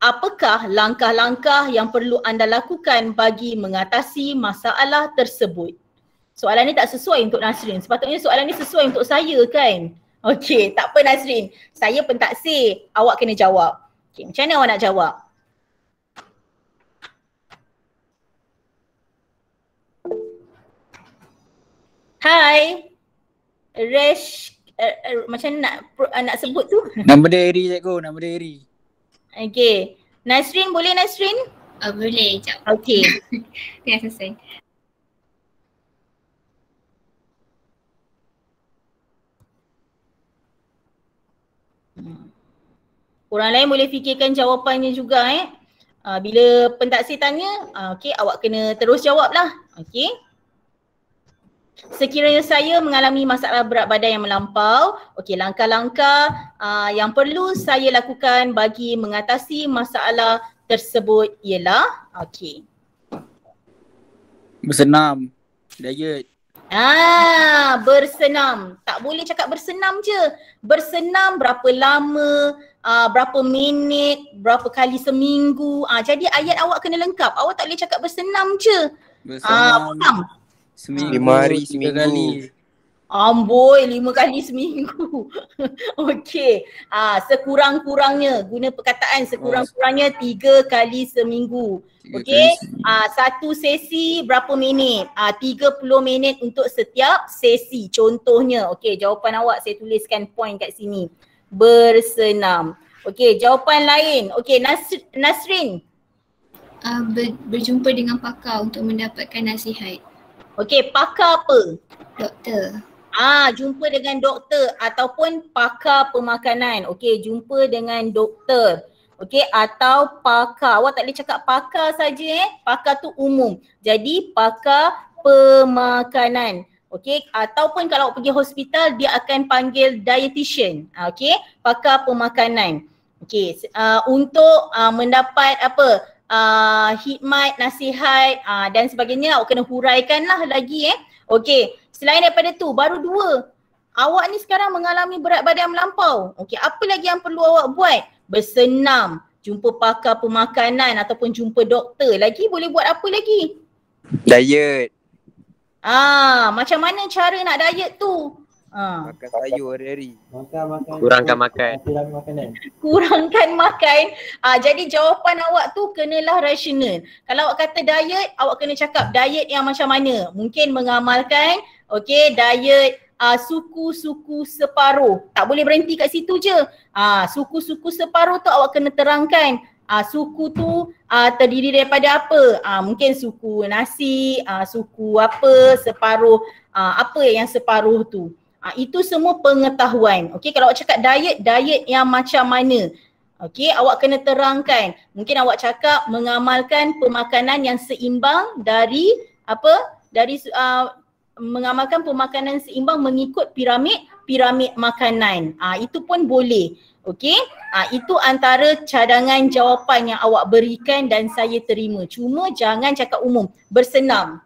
apakah langkah-langkah yang perlu anda lakukan bagi mengatasi masalah tersebut? Soalan ni tak sesuai untuk Nasrin. Sepatutnya soalan ni sesuai untuk saya kan? Okey, tak apa Nasrin. Saya pentaksir. Awak kena jawab. Okey, macam mana awak nak jawab? Hai. macam nak sebut tu? Nama dia Eri cikgu, nama dia Eri. Okay. Nasrin, boleh Nasrin? Boleh, jap. Okay. Dah selesai. Orang lain boleh fikirkan jawapannya juga bila pentaksir tanya, okay, awak kena terus jawab lah. Okay. Sekiranya saya mengalami masalah berat badan yang melampau, okay, langkah-langkah yang perlu saya lakukan bagi mengatasi masalah tersebut ialah, okay, Bersenam, diet. Bersenam. Tak boleh cakap bersenam je. Bersenam berapa lama, berapa minit, berapa kali seminggu. Jadi ayat awak kena lengkap. Awak tak boleh cakap bersenam je. Bersenam. Seminggu 5 hari 3 seminggu. kali. Amboi, 5 kali seminggu. Okey. Sekurang-kurangnya, guna perkataan sekurang-kurangnya 3 kali seminggu. Okey. Satu sesi berapa minit? 30 minit untuk setiap sesi. Contohnya, okey, jawapan awak saya tuliskan point kat sini. Bersenam. Okey, jawapan lain. Okey, Nasrin. Berjumpa dengan pakar untuk mendapatkan nasihat. Okey, pakar apa? Doktor. Jumpa dengan doktor ataupun pakar pemakanan. Okey, jumpa dengan doktor. Okey, atau pakar. Awak tak boleh cakap pakar saja Pakar tu umum. Jadi pakar pemakanan. Okey, ataupun kalau awak pergi hospital dia akan panggil dietitian. Okey, pakar pemakanan. Okey, untuk mendapat khidmat, nasihat dan sebagainya, awak kena huraikanlah lagi Okey, selain daripada tu, baru 2. Awak ni sekarang mengalami berat badan melampau. Okey, apa lagi yang perlu awak buat? Bersenam, jumpa pakar pemakanan ataupun jumpa doktor. Lagi boleh buat apa lagi? Diet. Macam mana cara nak diet tu? Makan sayur hari-hari. Kurangkan makan. Kurangkan makan. Jadi jawapan awak tu kenalah rasional. Kalau awak kata diet, awak kena cakap diet yang macam mana. Mungkin mengamalkan, okey, diet suku-suku separuh. Tak boleh berhenti kat situ je. Suku-suku separuh tu awak kena terangkan. Suku tu terdiri daripada apa? Mungkin suku nasi, suku apa, separuh, apa yang separuh tu. Itu semua pengetahuan. Okey, kalau awak cakap diet yang macam mana? Okey, awak kena terangkan. Mungkin awak cakap mengamalkan pemakanan yang seimbang dari apa? Mengamalkan pemakanan seimbang mengikut piramid makanan. Itu pun boleh. Okey, itu antara cadangan jawapan yang awak berikan dan saya terima. Cuma jangan cakap umum. Bersenam.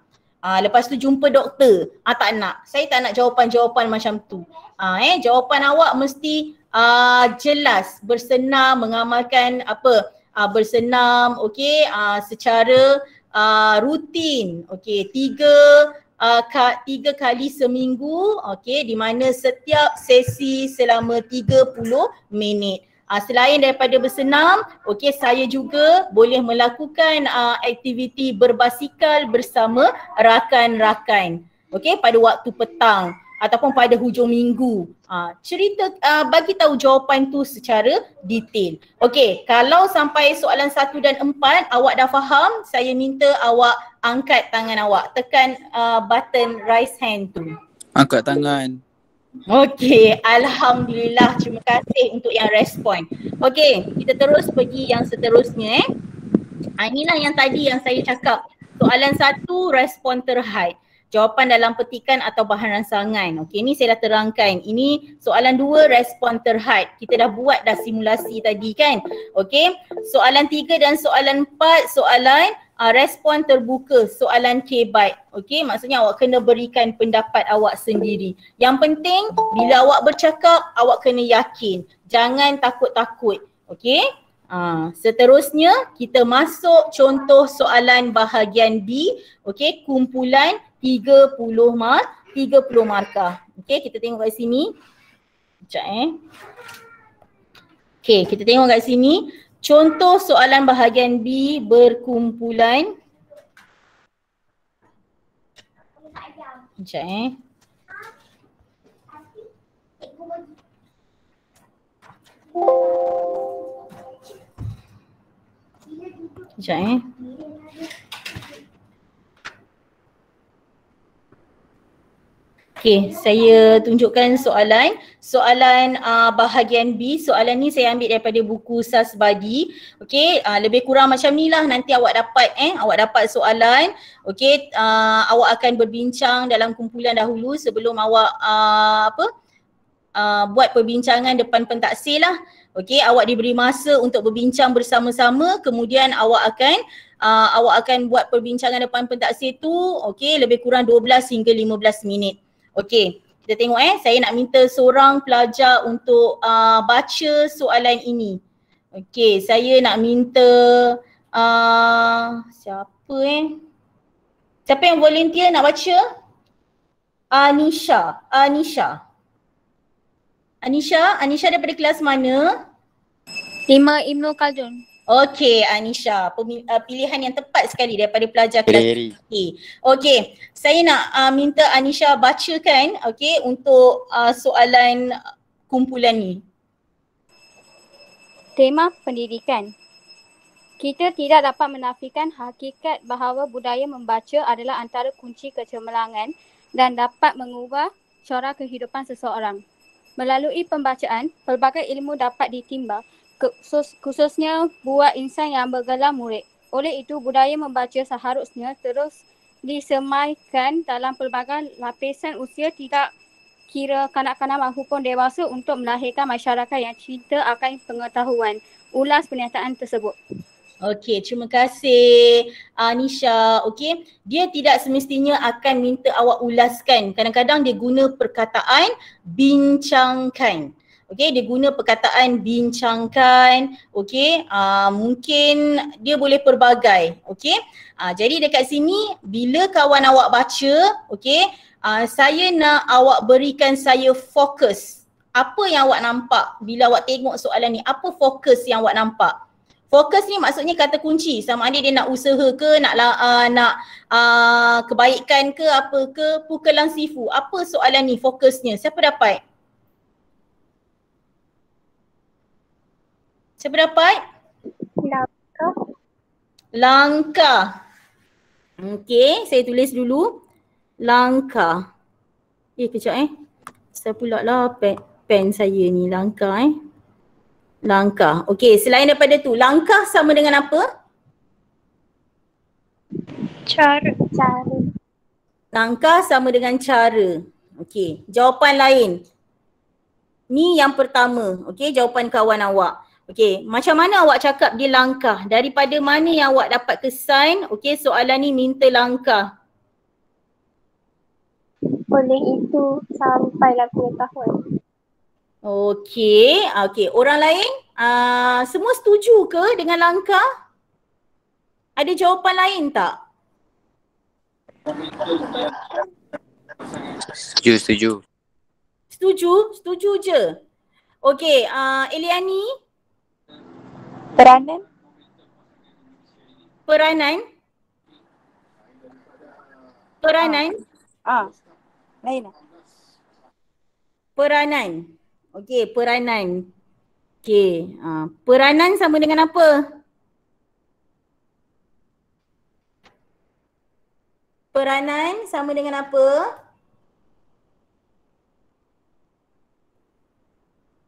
Lepas tu jumpa doktor. Tak nak. Saya tak nak jawapan-jawapan macam tu. Jawapan awak mesti jelas. Bersenam, mengamalkan apa? Bersenam, okey, secara rutin. Okey, 3 kali seminggu, okey, di mana setiap sesi selama 30 minit. Selain daripada bersenam, okey, saya juga boleh melakukan aktiviti berbasikal bersama rakan-rakan. Okey, pada waktu petang ataupun pada hujung minggu. Bagi tahu jawapan tu secara detail. Okey, kalau sampai soalan 1 dan 4 awak dah faham, saya minta awak angkat tangan awak. Tekan button raise hand tu. Angkat tangan. Okey, alhamdulillah, terima kasih untuk yang respon. Okey, kita terus pergi yang seterusnya inilah yang tadi yang saya cakap. Soalan 1 respon terhad. Jawapan dalam petikan atau bahan rangsangan. Okey, ni saya dah terangkan. Ini soalan 2 respon terhad. Kita dah buat dah simulasi tadi kan. Okey, soalan 3 dan soalan 4 soalan respon terbuka, soalan K-Byte. Okey, maksudnya awak kena berikan pendapat awak sendiri. Yang penting bila awak bercakap, awak kena yakin. Jangan takut-takut. Okey. Seterusnya kita masuk contoh soalan bahagian B. Okey, kumpulan 30 markah. Okey, kita tengok kat sini. Sekejap Okey, kita tengok kat sini. Contoh soalan bahagian B berkumpulan. Sekejap Sekejap Okey, saya tunjukkan soalan bahagian B. Soalan ni saya ambil daripada buku Sasbadi. Okey, lebih kurang macam ni lah nanti awak dapat soalan. Okey, awak akan berbincang dalam kumpulan dahulu sebelum awak buat perbincangan depan pentaksir lah. Okey, awak diberi masa untuk berbincang bersama-sama, kemudian awak akan buat perbincangan depan pentaksir tu, okey, lebih kurang 12 hingga 15 minit. Okey, kita tengok saya nak minta seorang pelajar untuk baca soalan ini. Okey, saya nak minta siapa yang volunteer nak baca? Anisha daripada kelas mana? 5 Ibnu Khaldun. Okey Anisha, pilihan yang tepat sekali daripada pelajar kelas A. Okey, saya nak minta Anisha bacakan untuk soalan kumpulan ni. Tema pendidikan. Kita tidak dapat menafikan hakikat bahawa budaya membaca adalah antara kunci kecemerlangan dan dapat mengubah corak kehidupan seseorang. Melalui pembacaan, pelbagai ilmu dapat ditimba, khususnya buat insan yang bergelar murid. Oleh itu, budaya membaca seharusnya terus disemaikan dalam pelbagai lapisan usia, tidak kira kanak-kanak maupun dewasa, untuk melahirkan masyarakat yang cinta akan pengetahuan. Ulas pernyataan tersebut. Okey, terima kasih Anisha. Okey, dia tidak semestinya akan minta awak ulaskan. Kadang-kadang dia guna perkataan bincangkan. Okey, dia guna perkataan bincangkan. Okey, mungkin dia boleh pelbagai. Okey, jadi dekat sini bila kawan awak baca, okey, saya nak awak berikan saya fokus. Apa yang awak nampak bila awak tengok soalan ni? Apa fokus yang awak nampak? Fokus ni maksudnya kata kunci, sama ada dia nak usaha ke, nak kebaikan ke, apa ke, pukulan sifu. Apa soalan ni fokusnya? Siapa dapat? Siapa dapat? Langkah. Okey, saya tulis dulu. Langkah. Kejap saya pula lah pen saya ni. Langkah Langkah. Okey, selain daripada tu, langkah sama dengan apa? Cara. Langkah sama dengan cara. Okey, jawapan lain. Ni yang pertama. Okey, jawapan kawan awak. Okey, macam mana awak cakap dia langkah? Daripada mana yang awak dapat kesan? Okey, soalan ni minta langkah. Oleh itu sampailah pengetahuan. Okey, orang lain semua setuju ke dengan langkah? Ada jawapan lain tak? Setuju. Setuju je. Okey, Eliani? Peranan. Lain lah. Peranan. Okey, peranan. Okey, peranan sama dengan apa? Peranan sama dengan apa?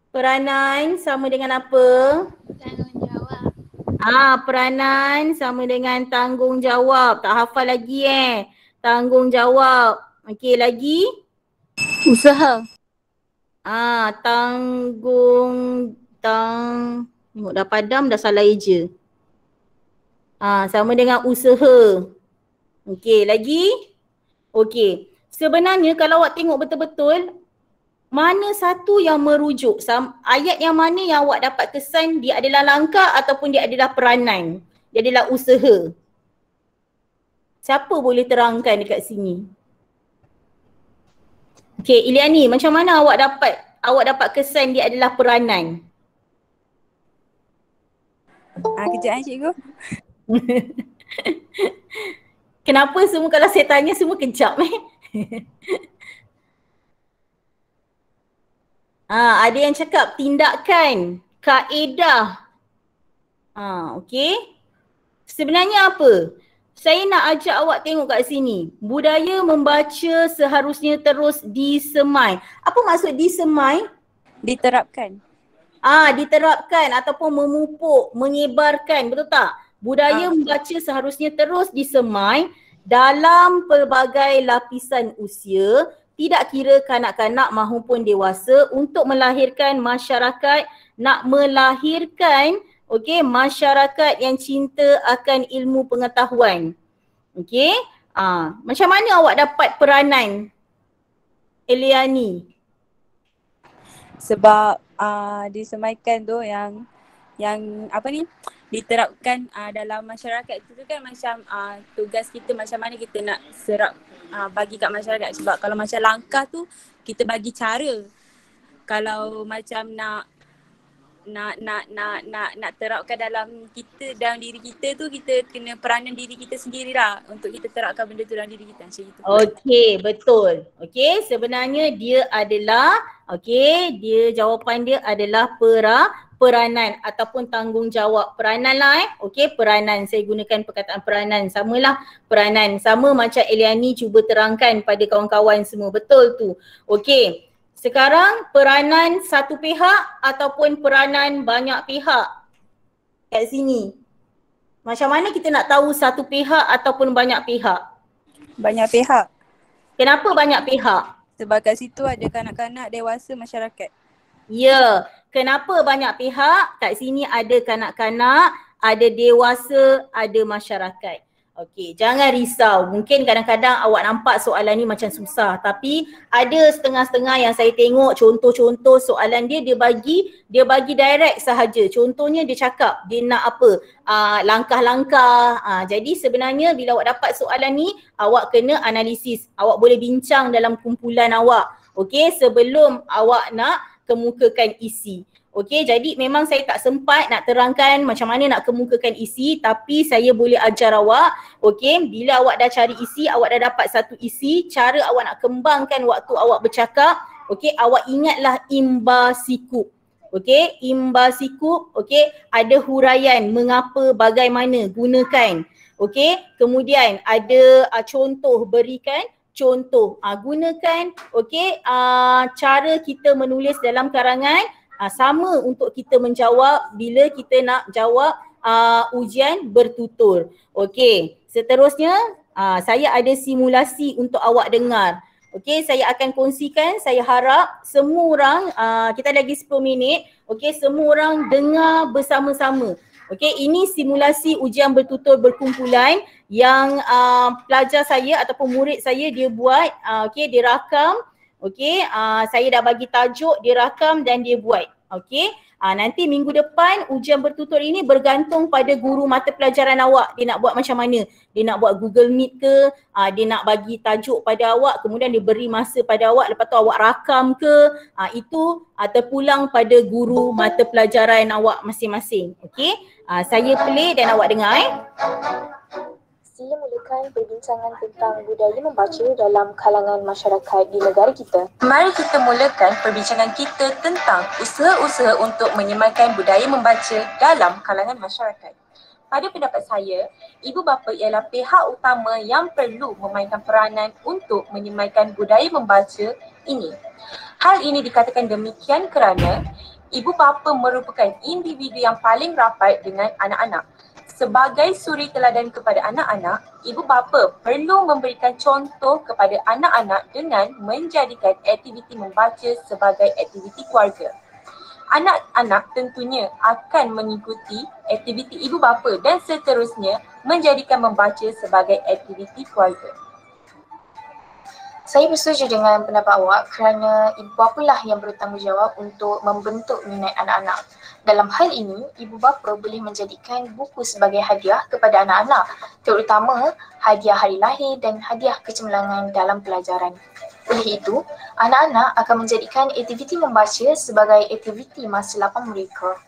Peranan sama dengan apa? Tanggungjawab. Peranan sama dengan tanggungjawab. Tak hafal lagi Tanggungjawab. Okey, lagi? Usaha. Tengok dah padam, dah salah eja. Sama dengan usaha. Okey, lagi? Okey. Sebenarnya kalau awak tengok betul-betul, mana satu yang merujuk? Ayat yang mana yang awak dapat kesan dia adalah langkah ataupun dia adalah peranan? Dia adalah usaha. Siapa boleh terangkan dekat sini? Okey, Iliani, macam mana awak dapat kesan dia adalah peranan? Kejap cikgu. Kenapa semua kalau saya tanya semua kejap ada yang cakap tindakan. kaedah. Okey. Sebenarnya apa? Saya nak ajak awak tengok kat sini. Budaya membaca seharusnya terus disemai. Apa maksud disemai? Diterapkan. Diterapkan ataupun memupuk, menyebarkan, betul tak? Budaya membaca seharusnya terus disemai dalam pelbagai lapisan usia, tidak kira kanak-kanak mahupun dewasa, untuk melahirkan masyarakat, masyarakat yang cinta akan ilmu pengetahuan. Okey? Macam mana awak dapat peranan Eliani? Sebab disemaikan tu yang diterapkan dalam masyarakat itu kan macam tugas kita macam mana kita nak serap bagi kat masyarakat. Sebab kalau macam langkah tu kita bagi cara. Kalau macam nak terapkan dalam diri kita tu, kita kena peranan diri kita sendirilah untuk kita terapkan benda tu dalam diri kita macam itu. Okey, betul. Okey, sebenarnya dia adalah jawapan dia adalah peranan ataupun tanggungjawab. Peranan lah Okey, peranan. Saya gunakan perkataan peranan. Samalah peranan. Sama macam Eliani cuba terangkan pada kawan-kawan semua. Betul tu. Okey. Sekarang peranan satu pihak ataupun peranan banyak pihak kat sini. Macam mana kita nak tahu satu pihak ataupun banyak pihak? Banyak pihak. Kenapa banyak pihak? Sebab kat situ ada kanak-kanak, dewasa, masyarakat. Ya, kenapa banyak pihak? Kat sini ada kanak-kanak, ada dewasa, ada masyarakat. Okey, jangan risau. Mungkin kadang-kadang awak nampak soalan ni macam susah, tapi ada setengah-setengah yang saya tengok contoh-contoh soalan dia bagi direct sahaja. Contohnya dia cakap dia nak apa? Langkah-langkah. Jadi sebenarnya bila awak dapat soalan ni, awak kena analisis. Awak boleh bincang dalam kumpulan awak. Okey, sebelum awak nak kemukakan isi. Okey, jadi memang saya tak sempat nak terangkan macam mana nak kemukakan isi, tapi saya boleh ajar awak. Okey, bila awak dah cari isi, awak dah dapat satu isi, cara awak nak kembangkan waktu awak bercakap. Okey, awak ingatlah imba sikup. Okey, imba sikup, okey, ada huraian mengapa, bagaimana, gunakan. Okey, kemudian ada contoh, berikan contoh, gunakan. Okey, cara kita menulis dalam karangan sama untuk kita menjawab bila kita nak jawab ujian bertutur. Okey, seterusnya saya ada simulasi untuk awak dengar. Okey, saya akan kongsikan. Saya harap semua orang, kita lagi 10 minit. Okey, semua orang dengar bersama-sama. Okey, ini simulasi ujian bertutur berkumpulan yang pelajar saya ataupun murid saya dia buat. Okey, dia rakam. Okey, saya dah bagi tajuk, dia rakam dan dia buat. Okey, nanti minggu depan ujian bertutur ini bergantung pada guru mata pelajaran awak. Dia nak buat macam mana? Dia nak buat Google Meet ke? Dia nak bagi tajuk pada awak, kemudian dia beri masa pada awak, lepas tu awak rakam ke? Itu terpulang pada guru mata pelajaran awak masing-masing. Okey, saya play dan awak dengar. Sila mulakan perbincangan tentang budaya membaca dalam kalangan masyarakat di negara kita. Mari kita mulakan perbincangan kita tentang usaha-usaha untuk menyemaikan budaya membaca dalam kalangan masyarakat. Pada pendapat saya, ibu bapa ialah pihak utama yang perlu memainkan peranan untuk menyemaikan budaya membaca ini. Hal ini dikatakan demikian kerana ibu bapa merupakan individu yang paling rapat dengan anak-anak. Sebagai suri teladan kepada anak-anak, ibu bapa perlu memberikan contoh kepada anak-anak dengan menjadikan aktiviti membaca sebagai aktiviti keluarga. Anak-anak tentunya akan mengikuti aktiviti ibu bapa dan seterusnya menjadikan membaca sebagai aktiviti keluarga. Saya bersetuju dengan pendapat awak kerana ibu bapa lah yang bertanggungjawab untuk membentuk minat anak-anak. Dalam hal ini, ibu bapa boleh menjadikan buku sebagai hadiah kepada anak-anak, terutama hadiah hari lahir dan hadiah kecemerlangan dalam pelajaran. Oleh itu, anak-anak akan menjadikan aktiviti membaca sebagai aktiviti masa lapang mereka.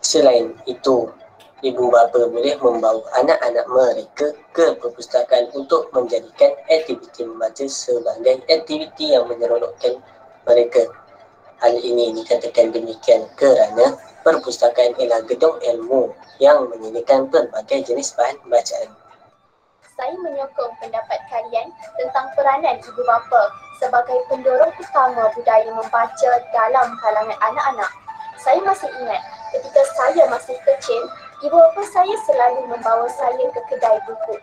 Selain itu, ibu bapa boleh membawa anak-anak mereka ke perpustakaan untuk menjadikan aktiviti membaca sebagai aktiviti yang menyeronokkan mereka. Hal ini dikatakan demikian kerana perpustakaan ialah gedung ilmu yang menyediakan pelbagai jenis bahan bacaan. Saya menyokong pendapat kalian tentang peranan ibu bapa sebagai pendorong utama budaya membaca dalam kalangan anak-anak. Saya masih ingat ketika saya masih kecil, ibu bapa saya selalu membawa saya ke kedai buku.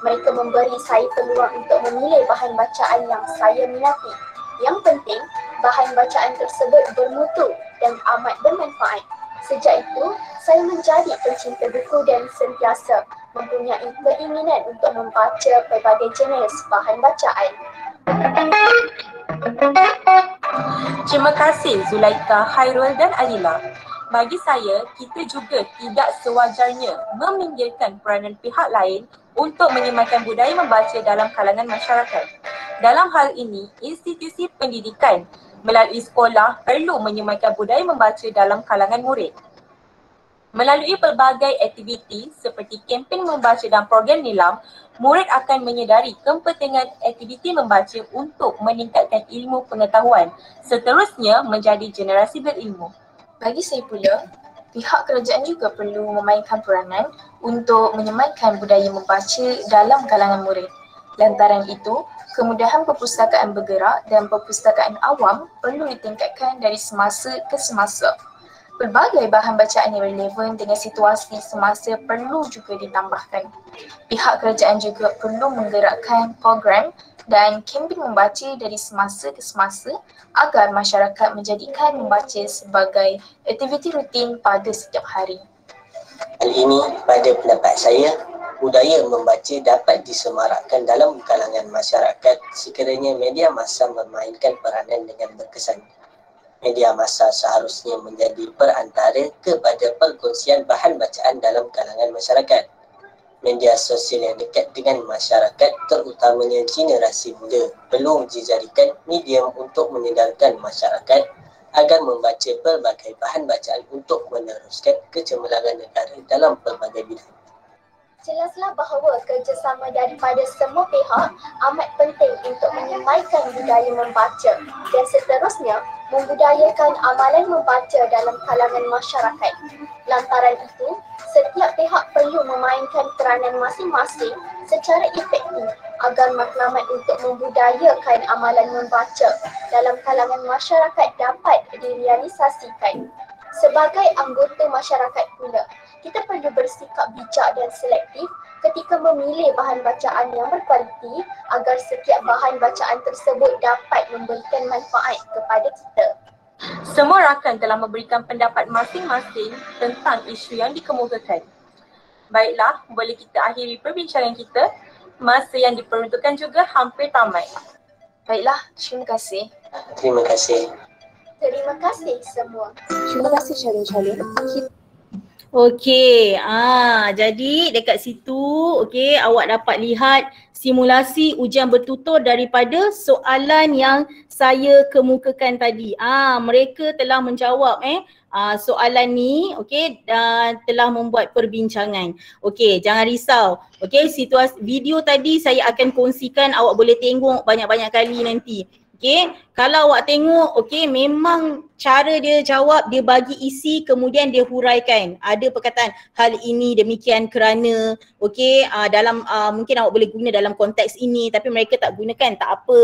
Mereka memberi saya peluang untuk memilih bahan bacaan yang saya minati. Yang penting, bahan bacaan tersebut bermutu dan amat bermanfaat. Sejak itu, saya menjadi pencinta buku dan sentiasa mempunyai keinginan untuk membaca pelbagai jenis bahan bacaan. Terima kasih Zulaika, Khairul dan Alila. Bagi saya, kita juga tidak sewajarnya meminggirkan peranan pihak lain untuk menyematkan budaya membaca dalam kalangan masyarakat. Dalam hal ini, institusi pendidikan melalui sekolah perlu menyematkan budaya membaca dalam kalangan murid. Melalui pelbagai aktiviti seperti kempen membaca dan program nilam, murid akan menyedari kepentingan aktiviti membaca untuk meningkatkan ilmu pengetahuan, seterusnya menjadi generasi berilmu. Bagi saya pula, pihak kerajaan juga perlu memainkan peranan untuk menyematkan budaya membaca dalam kalangan murid. Lantaran itu, kemudahan perpustakaan bergerak dan perpustakaan awam perlu ditingkatkan dari semasa ke semasa. Pelbagai bahan bacaan yang relevan dengan situasi semasa perlu juga ditambahkan. Pihak kerajaan juga perlu menggerakkan program dan kempen membaca dari semasa ke semasa agar masyarakat menjadikan membaca sebagai aktiviti rutin pada setiap hari. Hal ini pada pendapat saya, budaya membaca dapat disemarakkan dalam kalangan masyarakat sekiranya media massa memainkan peranan dengan berkesan. Media massa seharusnya menjadi perantara kepada perkongsian bahan bacaan dalam kalangan masyarakat. Media sosial yang dekat dengan masyarakat, terutamanya generasi muda, perlu dijadikan medium untuk menyedarkan masyarakat agar membaca pelbagai bahan bacaan untuk meneruskan kecemerlangan negara dalam pelbagai bidang. Jelaslah bahawa kerjasama daripada semua pihak amat penting untuk menyampaikan budaya membaca dan seterusnya membudayakan amalan membaca dalam kalangan masyarakat. Lantaran itu, setiap pihak perlu memainkan peranan masing-masing secara efektif agar matlamat untuk membudayakan amalan membaca dalam kalangan masyarakat dapat direalisasikan. Sebagai anggota masyarakat pula, kita perlu bersikap bijak dan selektif ketika memilih bahan bacaan yang berkualiti agar setiap bahan bacaan tersebut dapat memberikan manfaat kepada kita. Semua rakan telah memberikan pendapat masing-masing tentang isu yang dikemukakan. Baiklah, boleh kita akhiri perbincangan kita. Masa yang diperuntukkan juga hampir tamat. Baiklah, terima kasih. Terima kasih. Terima kasih semua. Terima kasih calon-calon. Okey, jadi dekat situ awak dapat lihat simulasi ujian bertutur daripada soalan yang saya kemukakan tadi. Mereka telah menjawab soalan ni, dan telah membuat perbincangan. Jangan risau. Situasi video tadi saya akan kongsikan, awak boleh tengok banyak-banyak kali nanti. Kalau awak tengok, memang cara dia jawab, dia bagi isi kemudian dia huraikan. Ada perkataan hal ini demikian kerana, dalam mungkin awak boleh guna dalam konteks ini tapi mereka tak gunakan, tak apa.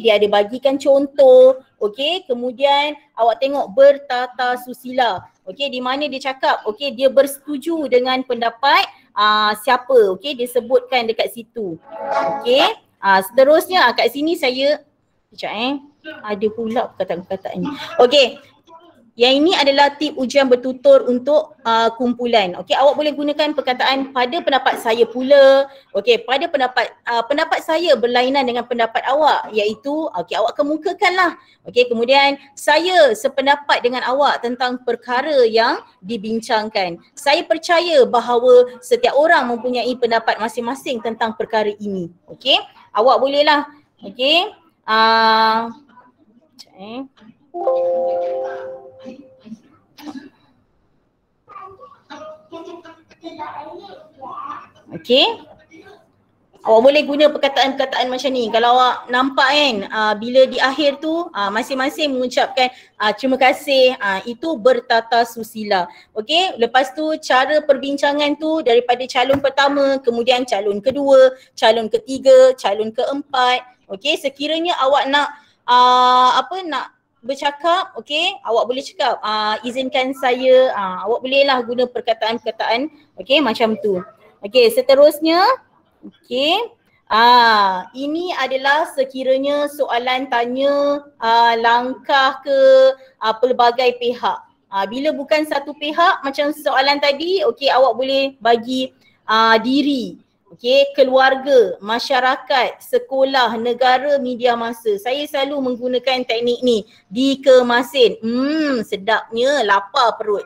Dia ada bagikan contoh, kemudian awak tengok bertata susila. Di mana dia cakap, dia bersetuju dengan pendapat siapa, dia sebutkan dekat situ. Seterusnya kat sini saya ada pula perkataan-perkataan ni. Yang ini adalah tip ujian bertutur untuk kumpulan. Awak boleh gunakan perkataan pada pendapat saya pula. Pada pendapat saya berlainan dengan pendapat awak, iaitu awak kemukakanlah. Kemudian saya sependapat dengan awak tentang perkara yang dibincangkan. Saya percaya bahawa setiap orang mempunyai pendapat masing-masing tentang perkara ini. Awak bolehlah. Awak boleh guna perkataan-perkataan macam ni. Kalau awak nampak kan, bila di akhir tu masing-masing mengucapkan terima kasih, itu bertata susila. Okey, lepas tu cara perbincangan tu daripada calon pertama, kemudian calon kedua, calon ketiga, calon keempat. Okey, sekiranya awak nak nak bercakap, okey, awak boleh cakap izinkan saya, awak bolehlah guna perkataan-perkataan okey macam tu. Okey, seterusnya okey, ini adalah sekiranya soalan tanya langkah ke pelbagai pihak. Bila bukan satu pihak macam soalan tadi, okey, awak boleh bagi diri, okey, keluarga, masyarakat, sekolah, negara, media massa. Saya selalu menggunakan teknik ni, dikemasin. Sedapnya, lapar perut.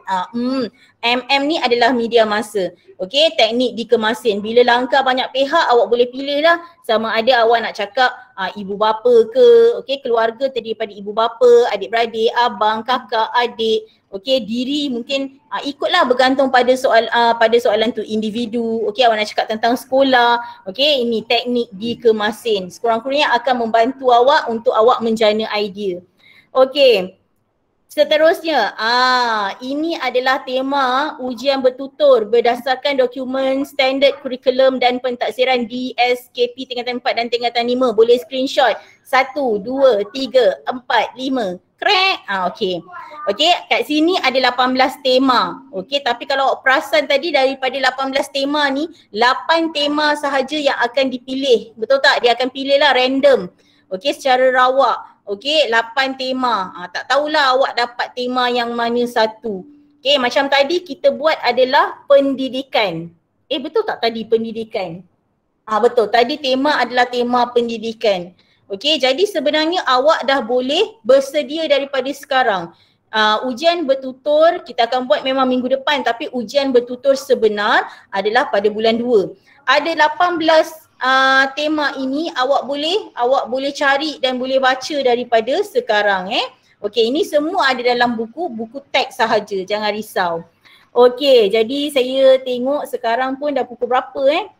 ni adalah media massa. Okey, teknik dikemasin. Bila langkah banyak pihak, awak boleh pilih lah sama ada awak nak cakap ibu bapa ke, okey, keluarga terdiri daripada ibu bapa, adik-beradik, abang, kakak, adik. Okey, diri mungkin ikutlah bergantung pada soalan tu, individu. Okey, awak nak cakap tentang sekolah. Okey, ini teknik dikemasin. Sekurang-kurangnya akan membantu awak untuk awak menjana idea. Okey. Seterusnya, ini adalah tema ujian bertutur berdasarkan dokumen standard kurikulum dan pentaksiran DSKP tingkatan 4 dan tingkatan 5. Boleh screenshot 1, 2, 3, 4, 5. Krek. Okey. Okey, kat sini ada 18 tema. Okey, tapi kalau awak perasan tadi daripada 18 tema ni, 8 tema sahaja yang akan dipilih. Betul tak? Dia akan pilihlah random. Okey, secara rawak. Okey, 8 tema. Tak tahulah awak dapat tema yang mana satu. Okey, macam tadi kita buat adalah pendidikan. Betul tak tadi pendidikan? Betul, tadi tema adalah tema pendidikan. Okey, jadi sebenarnya awak dah boleh bersedia daripada sekarang. Ujian bertutur kita akan buat memang minggu depan, tapi ujian bertutur sebenar adalah pada bulan 2. Ada 18 tema ini awak boleh cari dan boleh baca daripada sekarang Okey, ini semua ada dalam buku teks sahaja, jangan risau. Okey, jadi saya tengok sekarang pun dah pukul berapa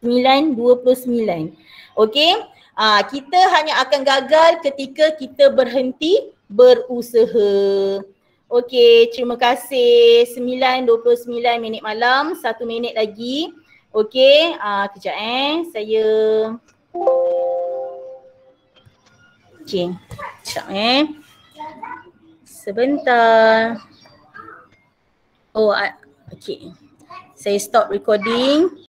9:29. Okey, kita hanya akan gagal ketika kita berhenti berusaha. Okey, terima kasih. 9:29 minit malam, 1 minit lagi. Okey, kejap saya okey, kejap sebentar. Okey, saya stop recording.